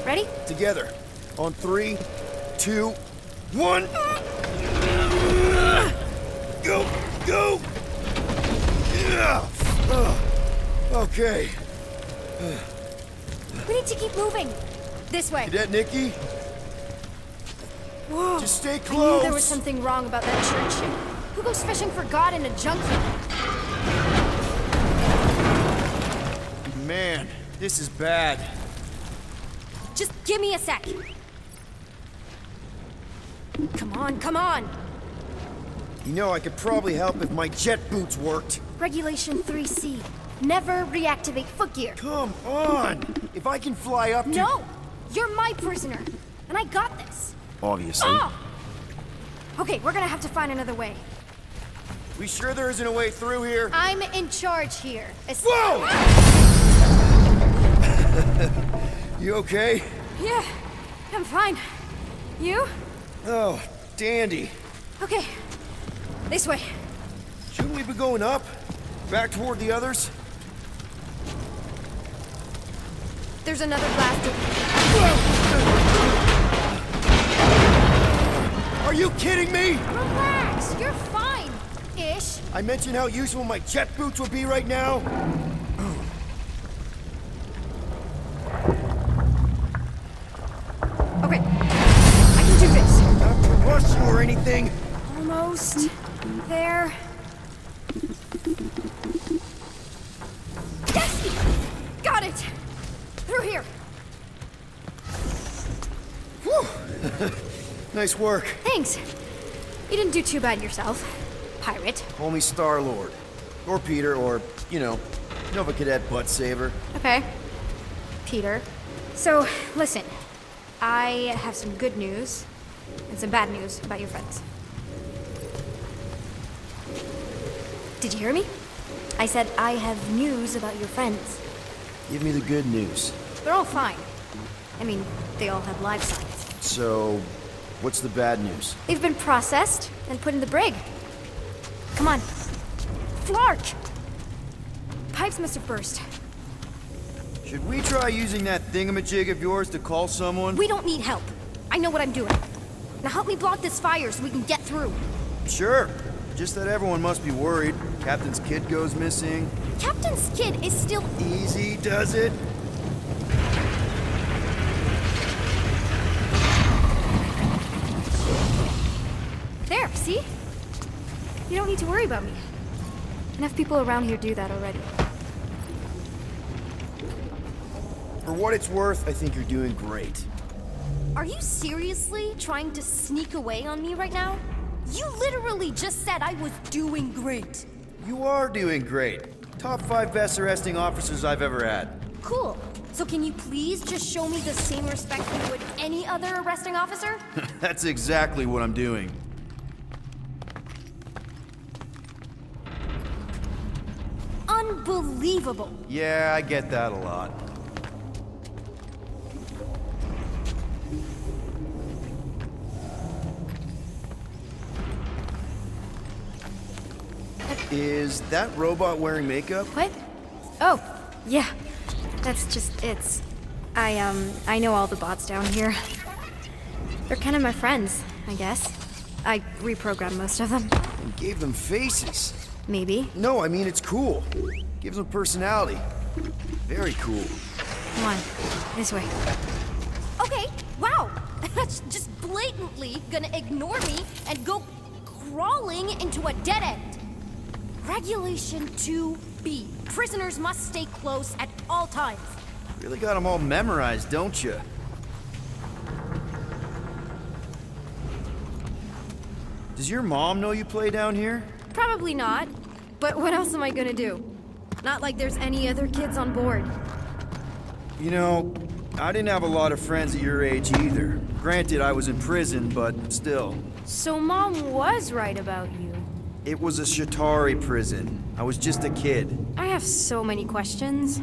Ready? Together. On 3, 2, 1. Go! Go! Yeah. Okay. We need to keep moving. This way. Cadet Nikki? Whoa. Just stay I close. knew there was something wrong about that church ship. Who goes fishing for God in a junkyard? Man, this is bad. Just give me a sec. Come on, come on. You know, I could probably help if my jet boots worked. Regulation 3C. Never reactivate footgear. Come on! If I can fly up to... No! You're my prisoner. And I got this. Obviously. Oh! Okay, we're gonna have to find another way. We sure there isn't a way through here? I'm in charge here. Whoa! You okay? Yeah, I'm fine. You? Oh, dandy. Okay. This way. Shouldn't we be going up? Back toward the others? There's another blast door. Are you kidding me? Relax, you're fine. Ish. I mentioned how useful my jet boots would be right now. Okay. I can do this. Not to rush you or anything. Almost there. Yes! Got it! Through here. Whew. Nice work. Thanks. You didn't do too bad yourself, pirate. Call me Star-Lord. Or Peter, or, you know, Nova Cadet Butt Saver. Okay. Peter. So, listen. I have some good news and some bad news about your friends. Did you hear me? I said I have news about your friends. Give me the good news. They're all fine. I mean, they all have life signs. So, what's the bad news? They've been processed and put in the brig. Come on. Flark! Pipes must have burst. Should we try using that thingamajig of yours to call someone? We don't need help. I know what I'm doing. Now help me block this fire so we can get through. Sure. Just that everyone must be worried. Captain's kid goes missing. Captain's kid is still... Easy does it. There, see? You don't need to worry about me. Enough people around here do that already. For what it's worth, I think you're doing great. Are you seriously trying to sneak away on me right now? You literally just said I was doing great. You are doing great. Top 5 best arresting officers I've ever had. Cool. So can you please just show me the same respect you would any other arresting officer? That's exactly what I'm doing. Unbelievable. Yeah, I get that a lot. Is that robot wearing makeup? What? Oh, yeah. That's just it's. I know all the bots down here. They're kind of my friends, I guess. I reprogrammed most of them. And gave them faces. Maybe. No, I mean it's cool. Gives them personality. Very cool. Come on, this way. Okay, wow. That's just blatantly gonna ignore me and go crawling into a dead end. Regulation 2B. Prisoners must stay close at all times. Really got them all memorized, don't you? Does your mom know you play down here? Probably not. But what else am I gonna do? Not like there's any other kids on board. You know, I didn't have a lot of friends at your age either. Granted, I was in prison, but still. So Mom was right about you. It was a Shatari prison. I was just a kid. I have so many questions.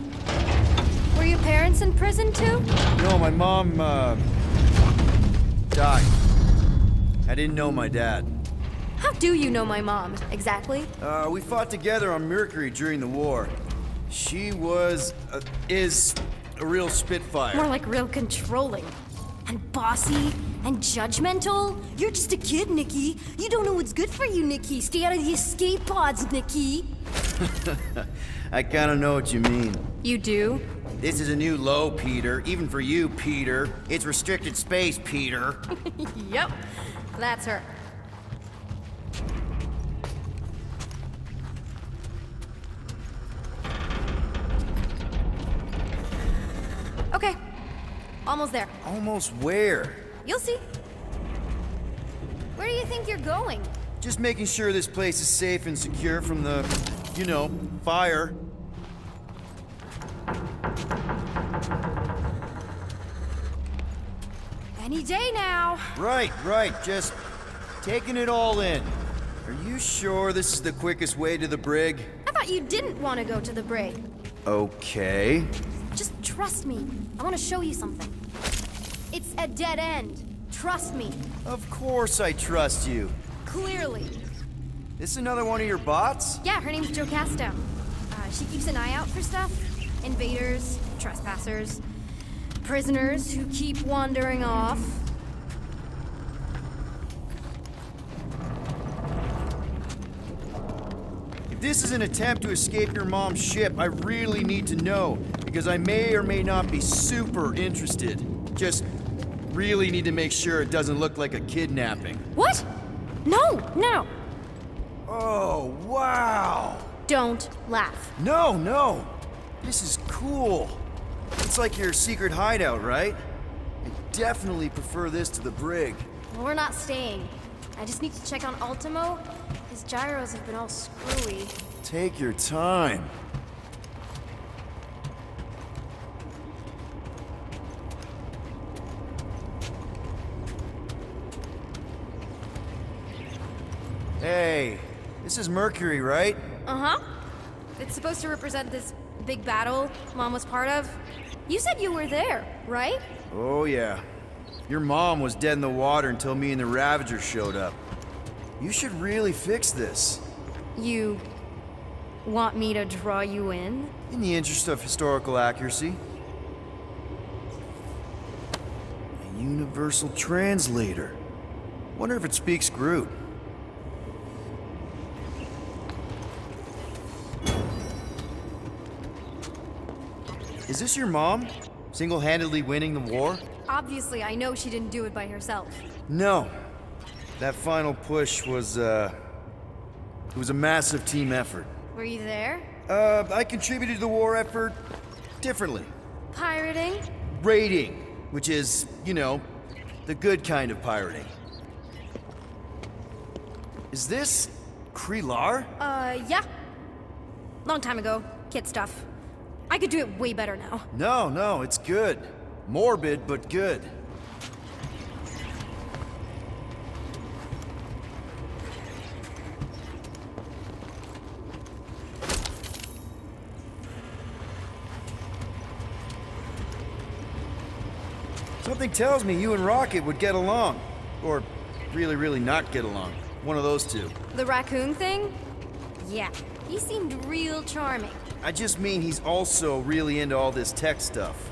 Were your parents in prison too? No, my mom, died. I didn't know my dad. How do you know my mom, exactly? We fought together on Mercury during the war. She is a real spitfire. More like real controlling. And bossy and judgmental. You're just a kid, Nikki. You don't know what's good for you, Nikki. Stay out of the escape pods, Nikki. I kinda know what you mean. You do? This is a new low, Peter. Even for you, Peter. It's restricted space, Peter. Yep, that's her. Okay, almost there. Almost where? You'll see. Where do you think you're going? Just making sure this place is safe and secure from the, fire. Any day now. Right. Just taking it all in. Are you sure this is the quickest way to the brig? I thought you didn't want to go to the brig. Okay. Just trust me. I want to show you something. It's a dead end. Trust me. Of course I trust you. Clearly. This another one of your bots? Yeah, her name's Jocasta. She keeps an eye out for stuff. Invaders, trespassers, prisoners who keep wandering off. If this is an attempt to escape your mom's ship, I really need to know, because I may or may not be super interested. Just really need to make sure it doesn't look like a kidnapping. What? No. Oh, wow! Don't laugh. No. This is cool. It's like your secret hideout, right? I definitely prefer this to the brig. Well, we're not staying. I just need to check on Ultimo. His gyros have been all screwy. Take your time. Hey, this is Mercury, right? Uh-huh. It's supposed to represent this big battle Mom was part of. You said you were there, right? Oh, yeah. Your mom was dead in the water until me and the Ravagers showed up. You should really fix this. You want me to draw you in? In the interest of historical accuracy. A universal translator. Wonder if it speaks Groot. Is this your mom? Single-handedly winning the war? Obviously, I know she didn't do it by herself. No. That final push was, it was a massive team effort. Were you there? I contributed to the war effort differently. Pirating? Raiding, which is, the good kind of pirating. Is this Krelar? Yeah. Long time ago. Kid stuff. I could do it way better now. No, it's good. Morbid, but good. Something tells me you and Rocket would get along. Or really not get along. One of those two. The raccoon thing? Yeah. He seemed real charming. I just mean he's also really into all this tech stuff.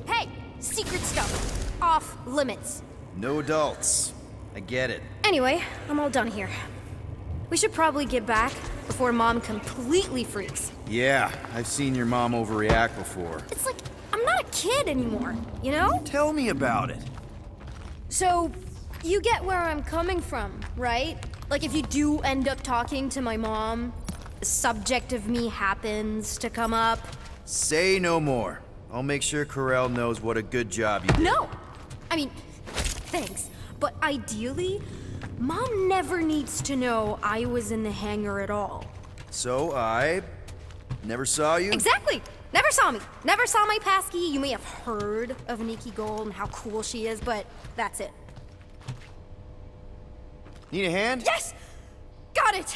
Hey! Secret stuff. Off limits. No adults. I get it. Anyway, I'm all done here. We should probably get back before Mom completely freaks. Yeah, I've seen your mom overreact before. It's like, I'm not a kid anymore, you know? Tell me about it. So, you get where I'm coming from, right? Like, if you do end up talking to my mom, the subject of me happens to come up. Say no more. I'll make sure Corell knows what a good job you did. No! I mean, thanks. But ideally, Mom never needs to know I was in the hangar at all. So I never saw you? Exactly! Never saw me. Never saw my passkey. You may have heard of Nikki Gold and how cool she is, but that's it. Need a hand? Yes! Got it!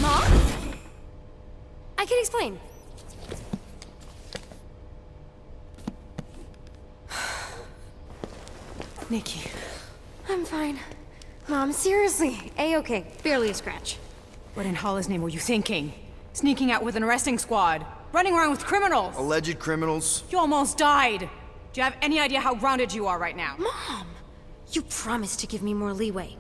Mom? I can explain. Nikki. I'm fine. Mom, seriously. A-okay. Barely a scratch. What in Hollis' name were you thinking? Sneaking out with an arresting squad? Running around with criminals? Alleged criminals? You almost died! Do you have any idea how grounded you are right now? Mom! You promised to give me more leeway.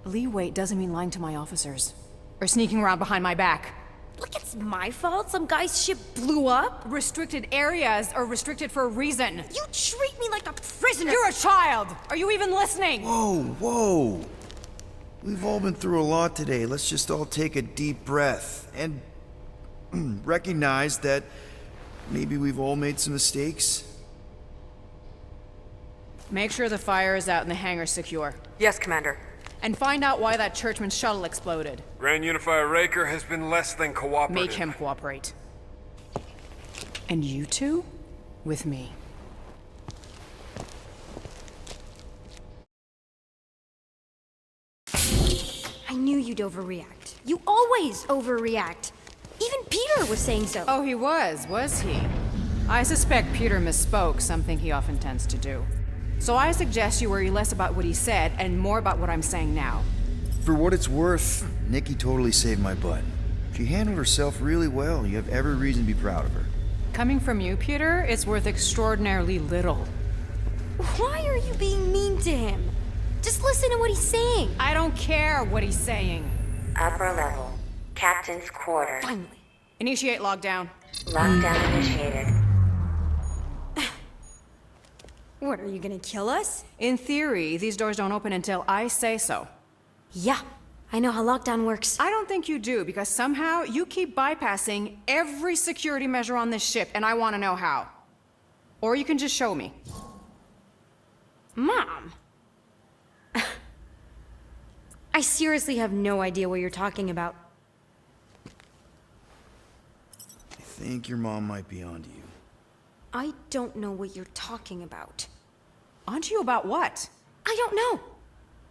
Leeway doesn't mean lying to my officers. Or sneaking around behind my back. Like it's my fault some guy's ship blew up? Restricted areas are restricted for a reason. You treat me like a prisoner! You're a child! Are you even listening? Whoa. We've all been through a lot today. Let's just all take a deep breath and recognize that maybe we've all made some mistakes. Make sure the fire is out and the hangar's secure. Yes, Commander. And find out why that churchman's shuttle exploded. Grand Unifier Raker has been less than cooperative. Make him cooperate. And you two? With me. I knew you'd overreact. You always overreact. Even Peter was saying so. Oh, he was he? I suspect Peter misspoke, something he often tends to do. So I suggest you worry less about what he said and more about what I'm saying now. For what it's worth, Nikki totally saved my butt. She handled herself really well. You have every reason to be proud of her. Coming from you, Peter, it's worth extraordinarily little. Why are you being mean to him? Just listen to what he's saying. I don't care what he's saying. Upper level. Captain's quarters. Finally. Initiate lockdown. Lockdown initiated. What, are you gonna kill us? In theory, these doors don't open until I say so. Yeah, I know how lockdown works. I don't think you do, because somehow you keep bypassing every security measure on this ship, and I want to know how. Or you can just show me. Mom! I seriously have no idea what you're talking about. I think your mom might be onto you. I don't know what you're talking about. Onto you about what? I don't know.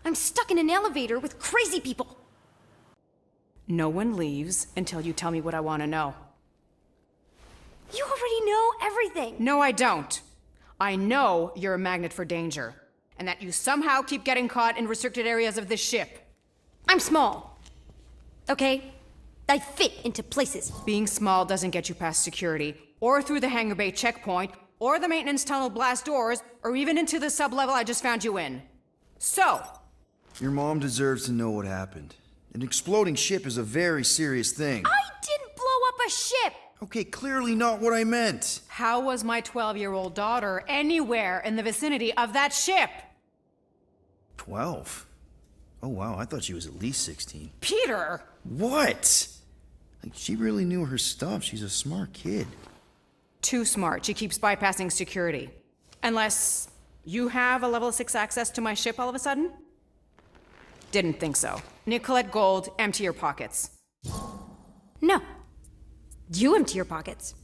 I'm stuck in an elevator with crazy people. No one leaves until you tell me what I want to know. You already know everything. No, I don't. I know you're a magnet for danger, and that you somehow keep getting caught in restricted areas of this ship. I'm small. Okay? I fit into places. Being small doesn't get you past security, or through the hangar bay checkpoint, or the maintenance tunnel blast doors, or even into the sub-level I just found you in. So, Your mom deserves to know what happened. An exploding ship is a very serious thing. I didn't blow up a ship! Okay, clearly not what I meant. how was my 12-year-old daughter anywhere in the vicinity of that ship? 12? Oh wow, I thought she was at least 16. Peter! What? Like, she really knew her stuff. She's a smart kid. Too smart. She keeps bypassing security. Unless you have a level 6 access to my ship all of a sudden? Didn't think so. Nicolette Gold, empty your pockets. No. You empty your pockets.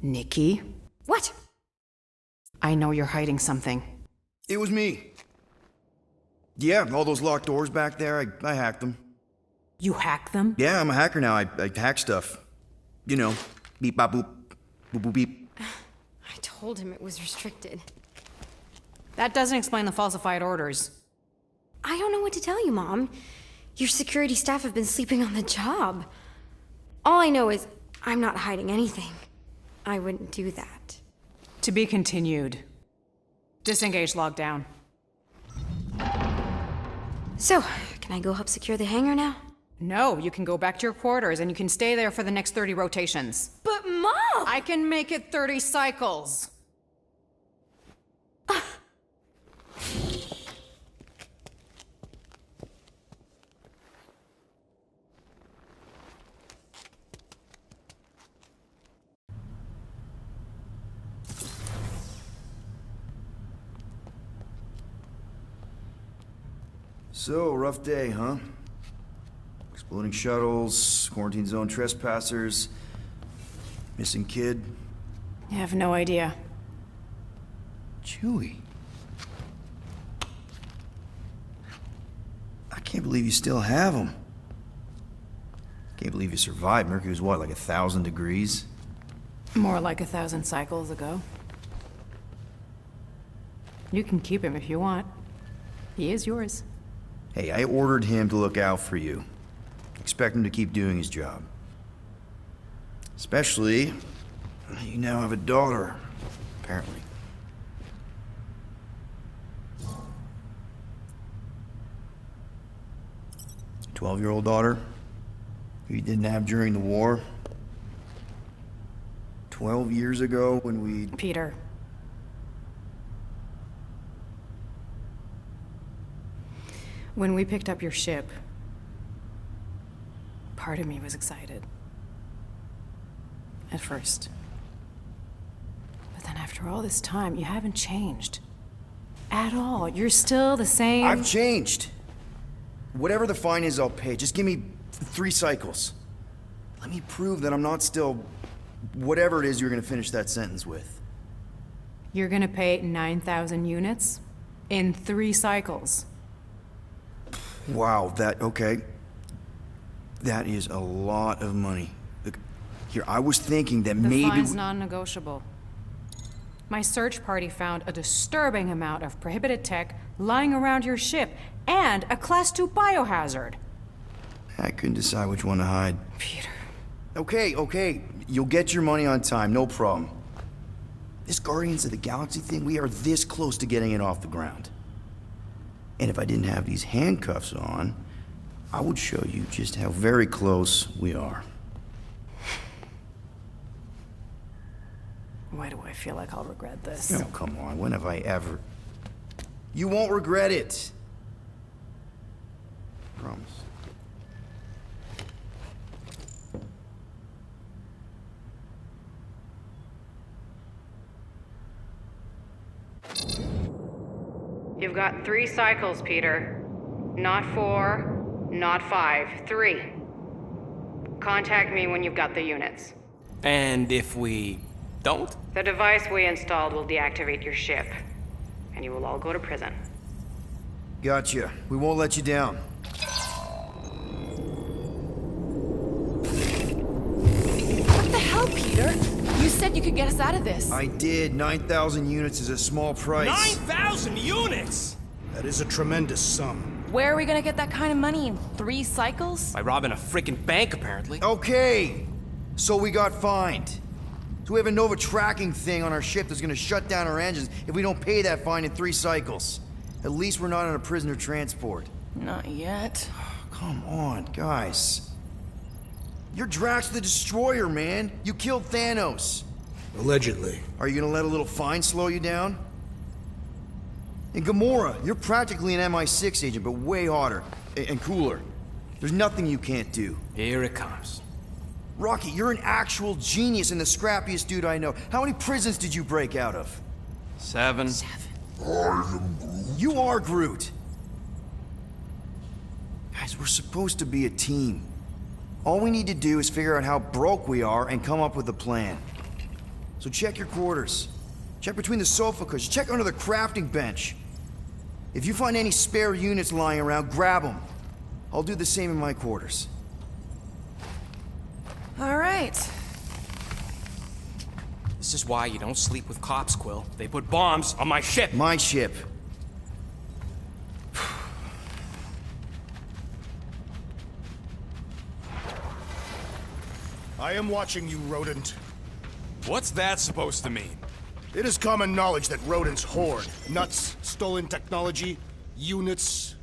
Nikki, What? I know you're hiding something. It was me. Yeah, all those locked doors back there, I hacked them. You hacked them? Yeah, I'm a hacker now. I hack stuff. You know, beep, bop, boop, boop, boop, beep. I told him it was restricted. That doesn't explain the falsified orders. I don't know what to tell you, Mom. Your security staff have been sleeping on the job. All I know is I'm not hiding anything. I wouldn't do that. To be continued. Disengage lockdown. So, can I go help secure the hangar now? No, you can go back to your quarters and you can stay there for the next 30 rotations. But Mom! I can make it 30 cycles. So, rough day, huh? Exploding shuttles, quarantine zone trespassers, missing kid. I have no idea. Chewie. I can't believe you still have them. Can't believe you survived. Mercury was what, like 1,000 degrees? More like 1,000 cycles ago. You can keep him if you want. He is yours. Hey, I ordered him to look out for you. Expect him to keep doing his job. Especially, you now have a daughter, apparently. A 12-year-old daughter who you didn't have during the war. 12 years ago when we... Peter. When we picked up your ship, part of me was excited. At first. But then after all this time, you haven't changed. At all. You're still the same... I've changed. Whatever the fine is, I'll pay. Just give me 3 cycles. Let me prove that I'm not still... whatever it is you're gonna finish that sentence with. You're gonna pay 9,000 units in 3 cycles. Wow, okay. That is a lot of money. Look, here, I was thinking that The maybe... fine's non-negotiable. My search party found a disturbing amount of prohibited tech lying around your ship, and a Class 2 biohazard. I couldn't decide which one to hide. Peter. Okay. You'll get your money on time, no problem. This Guardians of the Galaxy thing, we are this close to getting it off the ground. And if I didn't have these handcuffs on, I would show you just how very close we are. Why do I feel like I'll regret this? Oh, come on, when have I ever... You won't regret it. Promise. You've got 3 cycles, Peter. Not 4, not 5, 3. Contact me when you've got the units. And if we don't? The device we installed will deactivate your ship, and you will all go to prison. Gotcha. We won't let you down. What the hell, Peter? You said you could get us out of this. I did. 9,000 units is a small price. 9,000 units! That is a tremendous sum. Where are we gonna get that kind of money in 3 cycles? By robbing a freaking bank, apparently. Okay. So we got fined. So we have a Nova tracking thing on our ship that's gonna shut down our engines if we don't pay that fine in 3 cycles. At least we're not on a prisoner transport. Not yet. Come on, guys. You're Drax the Destroyer, man. You killed Thanos. Allegedly. Are you gonna let a little fine slow you down? And Gamora, you're practically an MI6 agent, but way hotter and cooler. There's nothing you can't do. Here it comes. Rocky, you're an actual genius and the scrappiest dude I know. How many prisons did you break out of? 7. You are Groot. Guys, we're supposed to be a team. All we need to do is figure out how broke we are and come up with a plan. So check your quarters. Check between the sofa cushions. Check under the crafting bench. If you find any spare units lying around, grab them. I'll do the same in my quarters. All right. This is why you don't sleep with cops, Quill. They put bombs on my ship. My ship. I am watching you, rodent. What's that supposed to mean? It is common knowledge that rodents hoard nuts, stolen technology, units.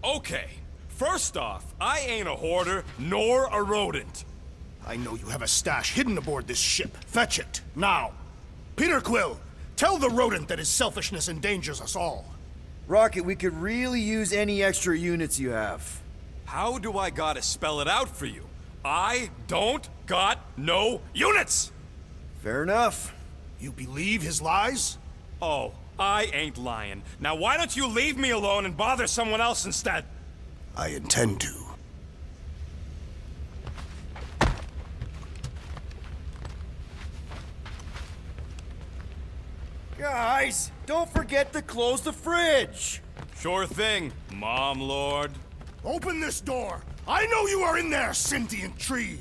Okay, first off, I ain't a hoarder nor a rodent. I know you have a stash hidden aboard this ship. Fetch it, now. Peter Quill, tell the rodent that his selfishness endangers us all. Rocket, we could really use any extra units you have. How do I gotta spell it out for you? I don't got no units! Fair enough. You believe his lies? Oh, I ain't lying. Now why don't you leave me alone and bother someone else instead? I intend to. Guys, don't forget to close the fridge! Sure thing, Mom Lord. Open this door! I know you are in there, sentient tree!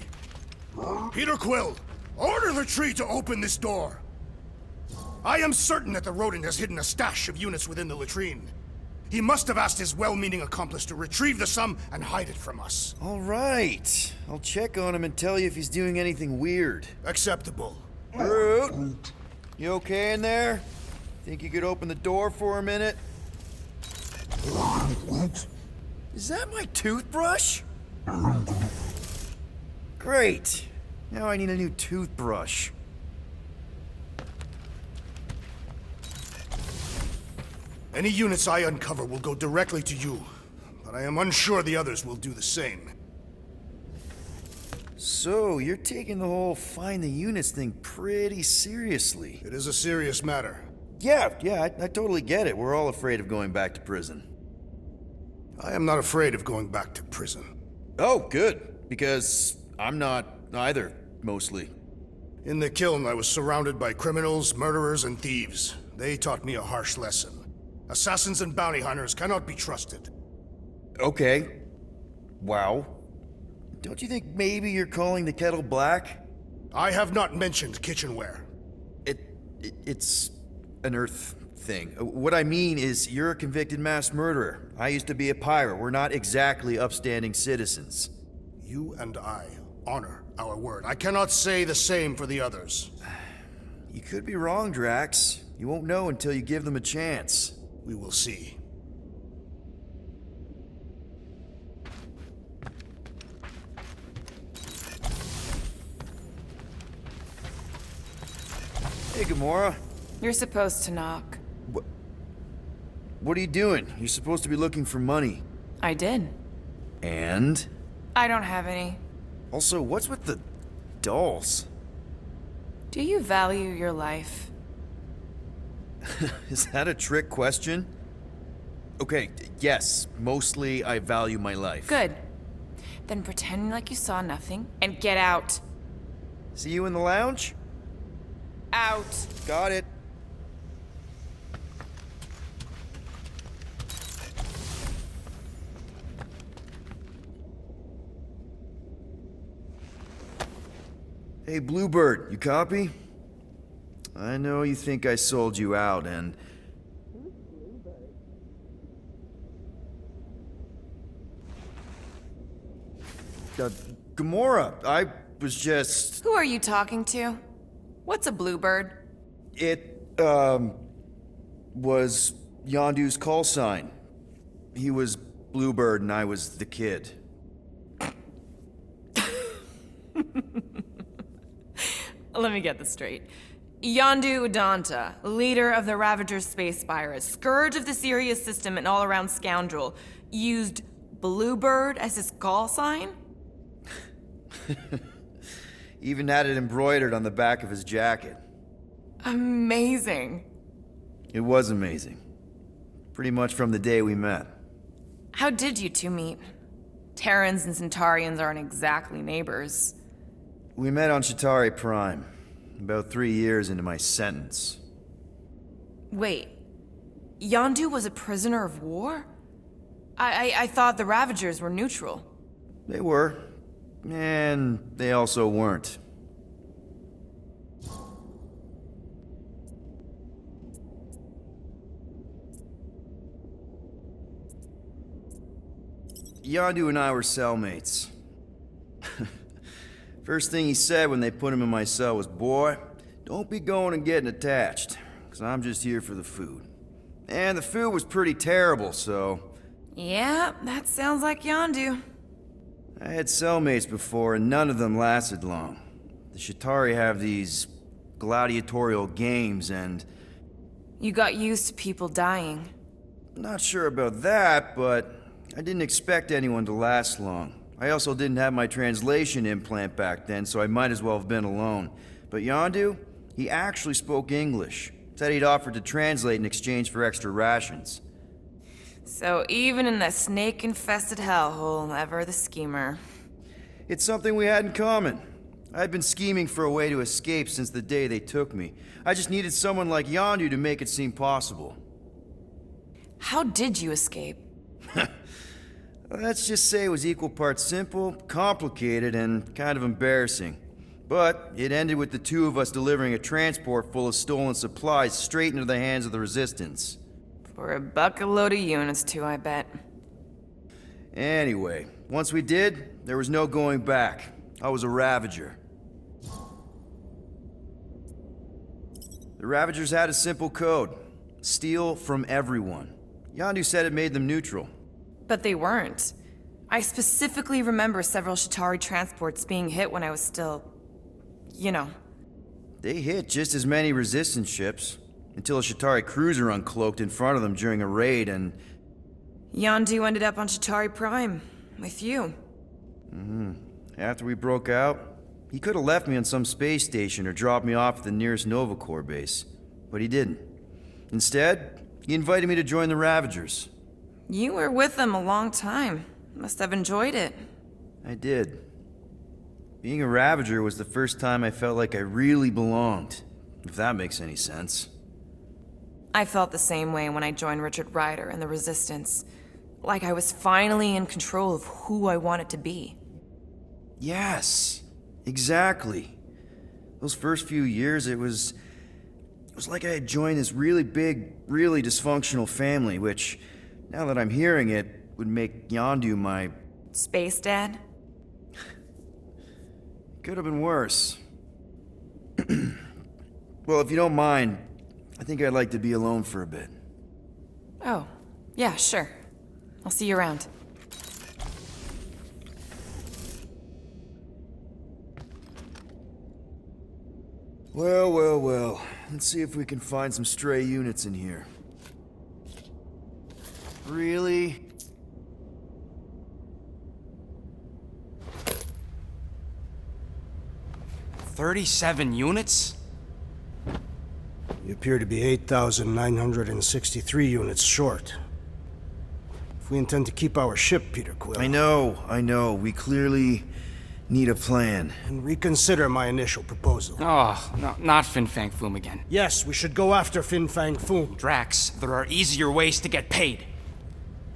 Peter Quill, order the tree to open this door! I am certain that the rodent has hidden a stash of units within the latrine. He must have asked his well-meaning accomplice to retrieve the sum and hide it from us. All right. I'll check on him and tell you if he's doing anything weird. Acceptable. Groot, you okay in there? Think you could open the door for a minute? Is that my toothbrush? Great. Now I need a new toothbrush. Any units I uncover will go directly to you, but I am unsure the others will do the same. So, you're taking the whole find the units thing pretty seriously. It is a serious matter. Yeah, I totally get it. We're all afraid of going back to prison. I am not afraid of going back to prison. Oh, good. Because I'm not either, mostly. In the kiln, I was surrounded by criminals, murderers, and thieves. They taught me a harsh lesson. Assassins and bounty hunters cannot be trusted. Okay. Wow. Don't you think maybe you're calling the kettle black? I have not mentioned kitchenware. It's an Earth thing. What I mean is, you're a convicted mass murderer. I used to be a pirate. We're not exactly upstanding citizens. You and I honor our word. I cannot say the same for the others. You could be wrong, Drax. You won't know until you give them a chance. We will see. Hey, Gamora. You're supposed to knock. What are you doing? You're supposed to be looking for money. I did. And? I don't have any. Also, what's with the dolls? Do you value your life? Is that a trick question? Okay, yes, mostly I value my life. Good. Then pretend like you saw nothing and get out. See you in the lounge? Out. Got it. Hey, Bluebird, you copy? I know you think I sold you out, and... Gamora, I was just... Who are you talking to? What's a bluebird? It, was Yondu's call sign. He was Bluebird and I was the kid. Let me get this straight. Yondu Udanta, leader of the Ravager's space virus, scourge of the Sirius system and all-around scoundrel, used Bluebird as his call sign? Even had it embroidered on the back of his jacket. Amazing. It was amazing. Pretty much from the day we met. How did you two meet? Terrans and Centaurians aren't exactly neighbors. We met on Chitauri Prime, about 3 years into my sentence. Wait, Yondu was a prisoner of war? I thought the Ravagers were neutral. They were, and they also weren't. Yondu and I were cellmates. First thing he said when they put him in my cell was, "Boy, don't be going and getting attached, because I'm just here for the food." And the food was pretty terrible, so... Yeah, that sounds like Yondu. I had cellmates before, and none of them lasted long. The Chitauri have these gladiatorial games, and... You got used to people dying. Not sure about that, but I didn't expect anyone to last long. I also didn't have my translation implant back then, so I might as well have been alone. But Yondu, he actually spoke English. Said he'd offered to translate in exchange for extra rations. So even in that snake-infested hellhole, ever the schemer. It's something we had in common. I'd been scheming for a way to escape since the day they took me. I just needed someone like Yondu to make it seem possible. How did you escape? Let's just say it was equal parts simple, complicated, and kind of embarrassing. But it ended with the two of us delivering a transport full of stolen supplies straight into the hands of the Resistance. For a bucket-load of units, too, I bet. Anyway, once we did, there was no going back. I was a Ravager. The Ravagers had a simple code. Steal from everyone. Yondu said it made them neutral. But they weren't. I specifically remember several Shatari transports being hit when I was still... you know. They hit just as many Resistance ships, until a Shatari cruiser uncloaked in front of them during a raid and... Yondu ended up on Shatari Prime, with you. After we broke out, he could have left me on some space station or dropped me off at the nearest Nova Corps base. But he didn't. Instead, he invited me to join the Ravagers. You were with them a long time. Must have enjoyed it. I did. Being a Ravager was the first time I felt like I really belonged, if that makes any sense. I felt the same way when I joined Richard Ryder and the Resistance. Like I was finally in control of who I wanted to be. Yes, exactly. Those first few years, it was like I had joined this really big, really dysfunctional family, which, now that I'm hearing it, would make Yondu my... Space Dad? Could have been worse. Well, if you don't mind, I think I'd like to be alone for a bit. Oh, yeah, sure. I'll see you around. Well, well, well. Let's see if we can find some stray units in here. Really? $37 units? You appear to be 8,963 units short. If we intend to keep our ship, Peter Quill... I know. We clearly need a plan. And reconsider my initial proposal. Oh, no, not Fin Fang Foom again. Yes, we should go after Fin Fang Foom. Drax, there are easier ways to get paid.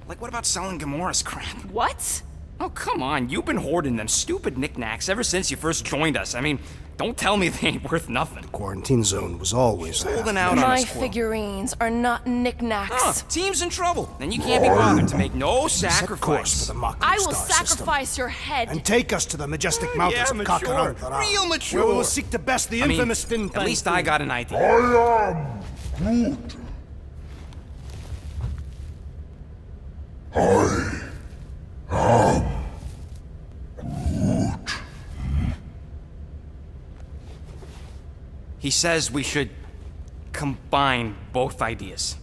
Like, what about selling Gamora's crap? What? Oh, come on, you've been hoarding them stupid knickknacks ever since you first joined us. I mean, don't tell me they ain't worth nothing. Quarantine zone was always there. Holding out on My us, Quill. figurines are not knickknacks. Huh, team's in trouble. Then you can't be bothered to make no Set course sacrifice. for the Mocking I will Star sacrifice system. your head. And take us to the majestic mountains Yeah, of mature. Kakarantara. Real mature. Where we will seek to best the I mean, infamous Fin Fang at least Foom. I got an idea. He says we should combine both ideas.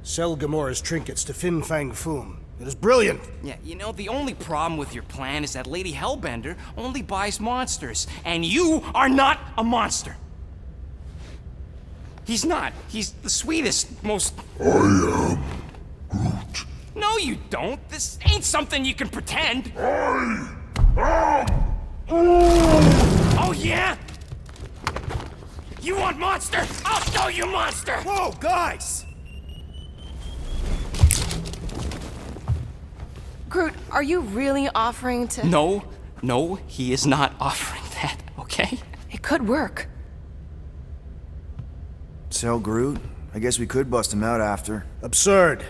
Sell Gamora's trinkets to Fin Fang Foom. It is brilliant. Yeah, you know, the only problem with your plan is that Lady Hellbender only buys monsters, and you are not a monster. He's not. He's the sweetest, most... I am Groot. No, you don't. This ain't something you can pretend. Oh, yeah? You want monster? I'll show you monster! Whoa, guys! Groot, are you really offering to... No, he is not offering that, okay? It could work. Sell Groot? I guess we could bust him out after. Absurd.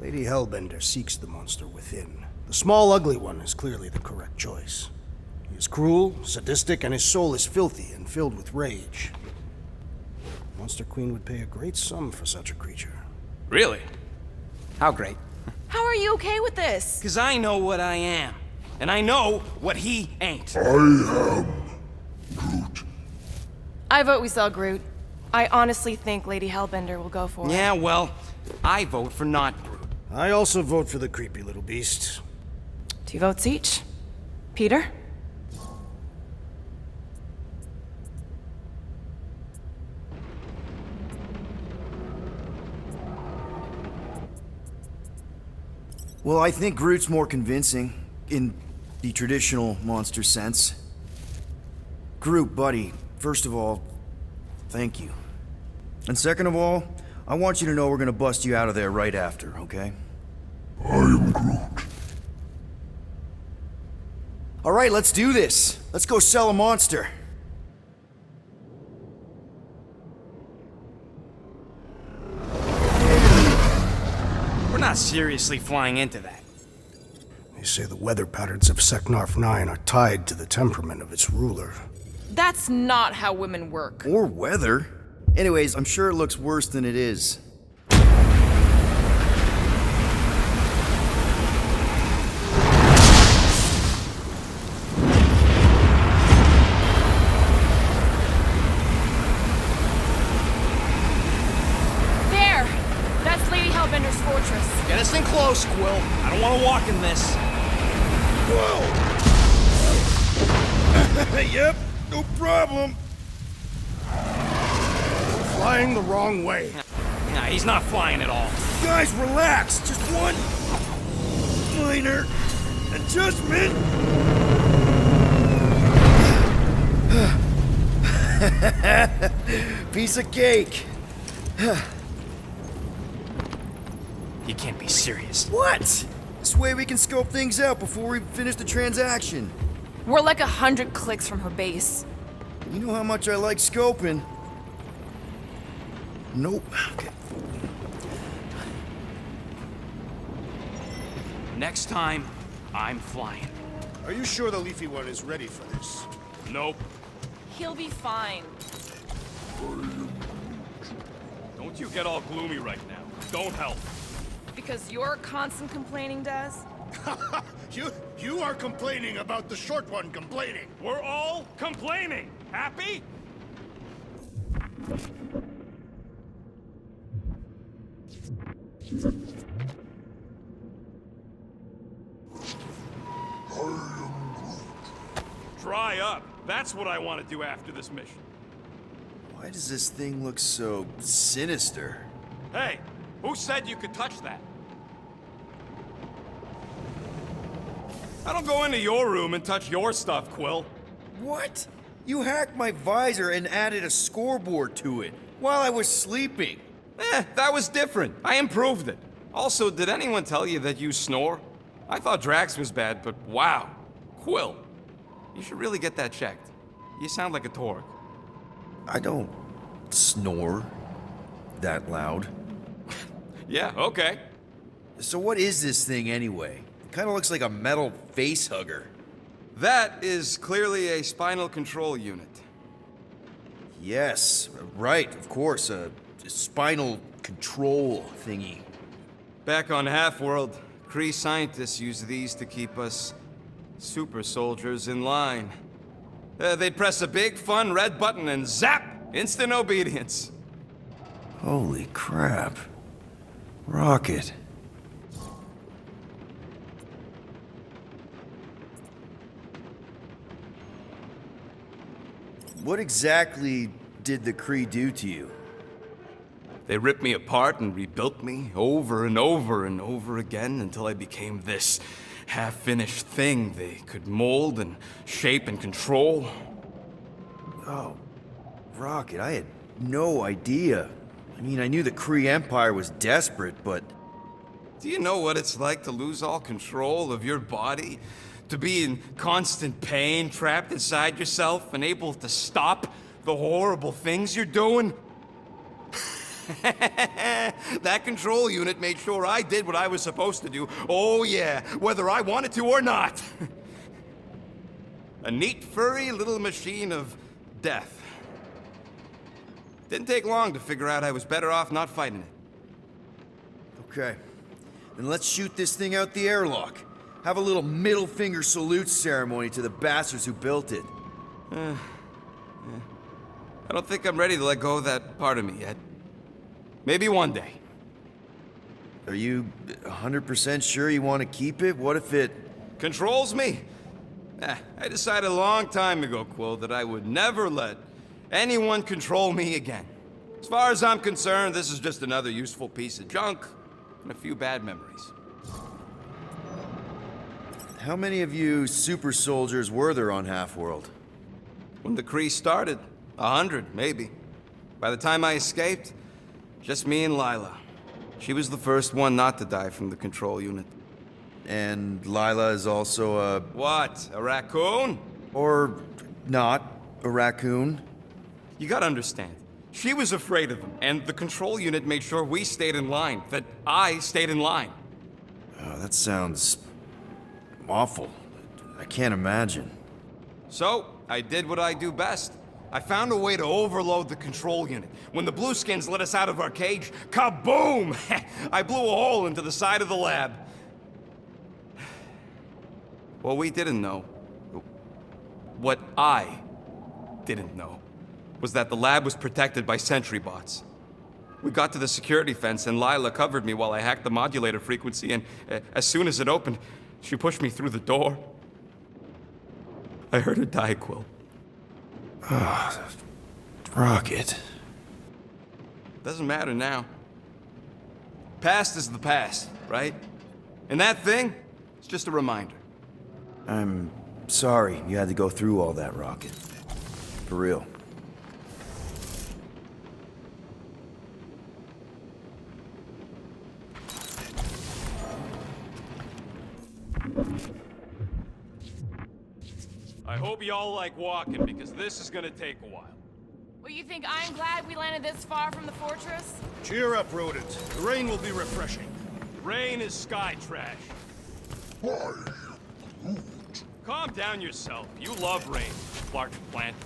Lady Hellbender seeks the monster within. The small, ugly one is clearly the correct choice. He is cruel, sadistic, and his soul is filthy and filled with rage. Monster Queen would pay a great sum for such a creature. Really? How great? How are you okay with this? Because I know what I am. And I know what he ain't. I vote we sell Groot. I honestly think Lady Hellbender will go for it. Yeah, well, I vote for not Groot. I also vote for the creepy little beast. 2 votes each. Peter? Well, I think Groot's more convincing. In the traditional monster sense. Groot, buddy, first of all, thank you. And second of all, I want you to know we're gonna bust you out of there right after, okay? I am Groot. All right, let's do this. Let's go sell a monster. We're not seriously flying into that. They say the weather patterns of Seknarf 9 are tied to the temperament of its ruler. That's not how women work. Or weather. Anyways, I'm sure it looks worse than it is. There! That's Lady Hellbender's fortress. Get us in close, Quill. I don't want to walk in this. Whoa! Yep, no problem. Flying the wrong way. Nah, he's not flying at all. Guys, relax. Just one minor adjustment. Piece of cake. You can't be serious. What? This way we can scope things out before we finish the transaction. We're like 100 clicks from her base. You know how much I like scoping. Nope. Okay. Next time, I'm flying. Are you sure the Leafy One is ready for this? Nope. He'll be fine. Don't you get all gloomy right now. Don't help. Because you're constant complaining, Des? You are complaining about the short one complaining. We're all complaining. Happy? Dry up. That's what I want to do after this mission. Why does this thing look so sinister? Hey, who said you could touch that? I don't go into your room and touch your stuff, Quill. What? You hacked my visor and added a scoreboard to it while I was sleeping. That was different. I improved it. Also, did anyone tell you that you snore? I thought Drax was bad, but wow. Quill, you should really get that checked. You sound like a Torg. I don't snore that loud. Yeah, okay. So what is this thing anyway? It kind of looks like a metal face hugger. That is clearly a spinal control unit. Yes, right, of course, a spinal control thingy. Back on Half-World, Kree scientists use these to keep us super soldiers in line. They'd press a big, fun red button and zap! Instant obedience. Holy crap. Rocket. What exactly did the Kree do to you? They ripped me apart and rebuilt me over and over and over again until I became this half-finished thing they could mold and shape and control. Oh, Rocket, I had no idea. I mean, I knew the Kree Empire was desperate, but... Do you know what it's like to lose all control of your body? To be in constant pain, trapped inside yourself, unable to stop the horrible things you're doing? That control unit made sure I did what I was supposed to do. Oh yeah, whether I wanted to or not. A neat, furry little machine of death. Didn't take long to figure out I was better off not fighting it. Okay. Then let's shoot this thing out the airlock. Have a little middle finger salute ceremony to the bastards who built it. I don't think I'm ready to let go of that part of me yet. Maybe one day. Are you 100% sure you want to keep it? What if it... Controls me? I decided a long time ago, Quill, that I would never let anyone control me again. As far as I'm concerned, this is just another useful piece of junk and a few bad memories. how many of you super soldiers were there on Half-World? When the Kree started, 100, maybe. By the time I escaped, just me and Lila. She was the first one not to die from the control unit. And Lila is also a... What? A raccoon? or not, a raccoon? You gotta understand. She was afraid of him, and the control unit made sure we stayed in line, that I stayed in line. Oh, that sounds... awful. I can't imagine. So, I did what I do best. I found a way to overload the control unit. When the Blueskins let us out of our cage, kaboom! I blew a hole into the side of the lab. What we didn't know, what I didn't know, was that the lab was protected by sentry bots. We got to the security fence and Lila covered me while I hacked the modulator frequency, and as soon as it opened, she pushed me through the door. I heard her die, Quill. Rocket. Doesn't matter now. Past is the past, right? And that thing, it's just a reminder. I'm sorry you had to go through all that, Rocket. For real. I hope y'all like walking, because this is gonna take a while. Well, you think I'm glad we landed this far from the fortress? Cheer up, rodents. The rain will be refreshing. Rain is sky trash. Why? Calm down yourself. You love rain, Clark Plant.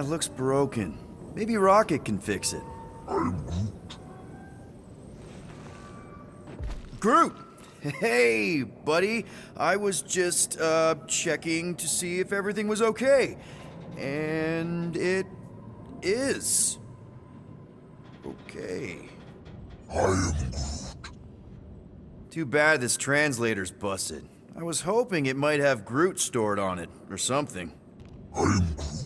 Looks broken. Maybe Rocket can fix it. Groot! Hey, buddy. I was just, checking to see if everything was okay. And it is. Okay. I am Groot. Too bad this translator's busted. I was hoping it might have Groot stored on it, or something. I am Groot.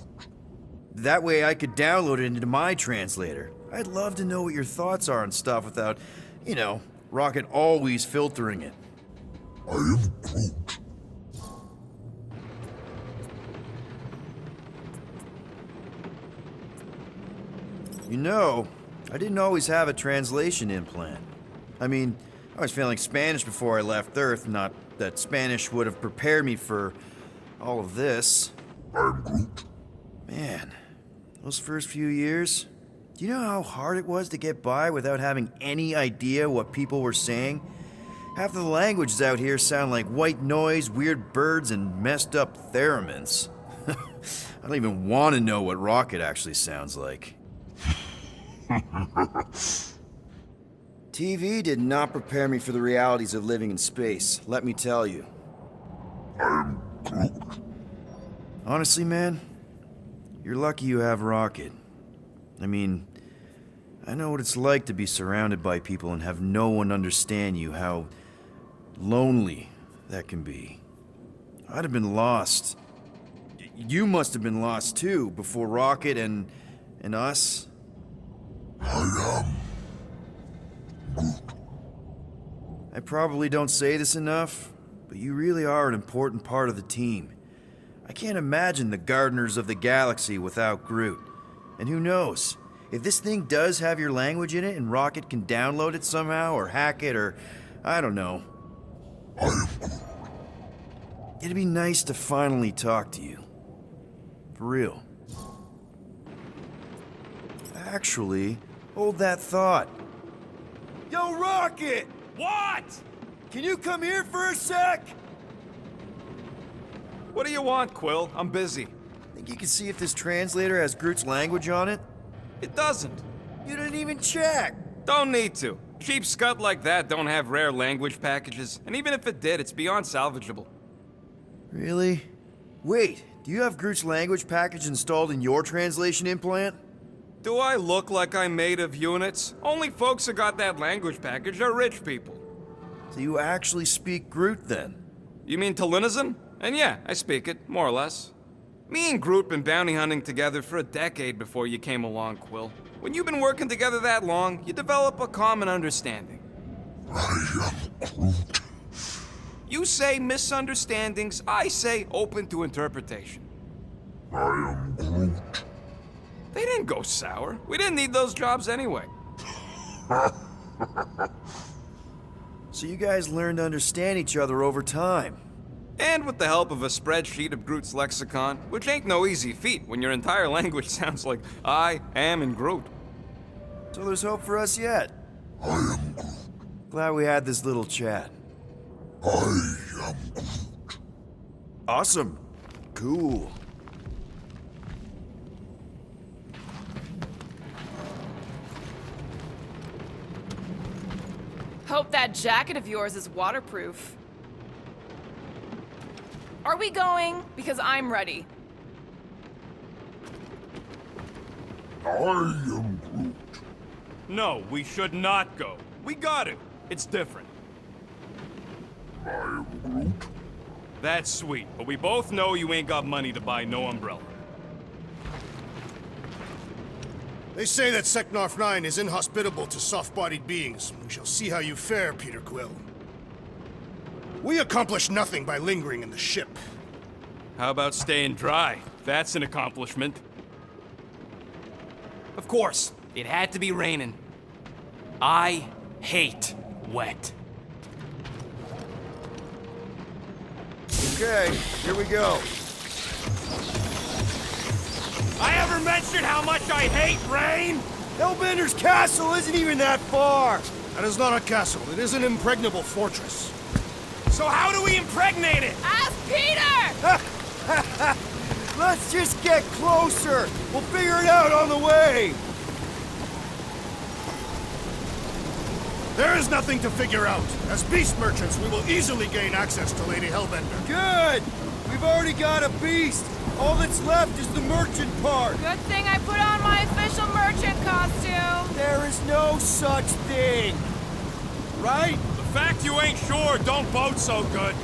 That way I could download it into my translator. I'd love to know what your thoughts are on stuff without, you know, Rocket always filtering it. I am Groot. You know, I didn't always have a translation implant. I mean, I was failing Spanish before I left Earth, not that Spanish would have prepared me for all of this. I am Groot. Man, those first few years, do you know how hard it was to get by without having any idea what people were saying? Half of the languages out here sound like white noise, weird birds, and messed up theremins. I don't even want to know what Rocket actually sounds like. TV did not prepare me for the realities of living in space, let me tell you. I am Groot. Honestly, man, you're lucky you have Rocket. I mean, I know what it's like to be surrounded by people and have no one understand you, how lonely that can be. I'd have been lost. You must have been lost too, before Rocket and us. I am Groot. I probably don't say this enough, but you really are an important part of the team. I can't imagine the Gardeners of the Galaxy without Groot. And who knows? If this thing does have your language in it and Rocket can download it somehow or hack it or... I don't know. I am Groot. It'd be nice to finally talk to you. For real. Actually, hold that thought. Yo, Rocket! What? Can you come here for a sec? What do you want, Quill? I'm busy. Think you can see if this translator has Groot's language on it? It doesn't. You didn't even check! Don't need to. Cheap scud like that don't have rare language packages, and even if it did, it's beyond salvageable. Really? Wait, do you have Groot's language package installed in your translation implant? Do I look like I'm made of units? Only folks who got that language package are rich people. So you actually speak Groot then? You mean Talinisan? And yeah, I speak it, more or less. Me and Groot been bounty hunting together for a decade before you came along, Quill. When you've been working together that long, you develop a common understanding. I am Groot. You say misunderstandings, I say open to interpretation. I am Groot. They didn't go sour. We didn't need those jobs anyway. So you guys learned to understand each other over time. And with the help of a spreadsheet of Groot's lexicon, which ain't no easy feat when your entire language sounds like I am in Groot. So there's hope for us yet. I am Groot. Glad we had this little chat. I am Groot. Awesome. Cool. Hope that jacket of yours is waterproof. Are we going? Because I'm ready. I am Groot. No, we should not go. We got it. It's different. I am Groot. That's sweet, but we both know you ain't got money to buy no umbrella. They say that Seknarf 9 is inhospitable to soft-bodied beings. We shall see how you fare, Peter Quill. We accomplish nothing by lingering in the ship. How about staying dry? That's an accomplishment. Of course, it had to be raining. I hate wet. Okay, here we go. I ever mentioned how much I hate rain? Hellbender's castle isn't even that far. That is not a castle. It is an impregnable fortress. So how do we impregnate it? Ask Peter! Let's just get closer. We'll figure it out on the way. There is nothing to figure out. As beast merchants, we will easily gain access to Lady Hellbender. Good. We've already got a beast. All that's left is the merchant part. Good thing I put on my official merchant costume. There is no such thing. Right? The fact you ain't sure don't bode so good.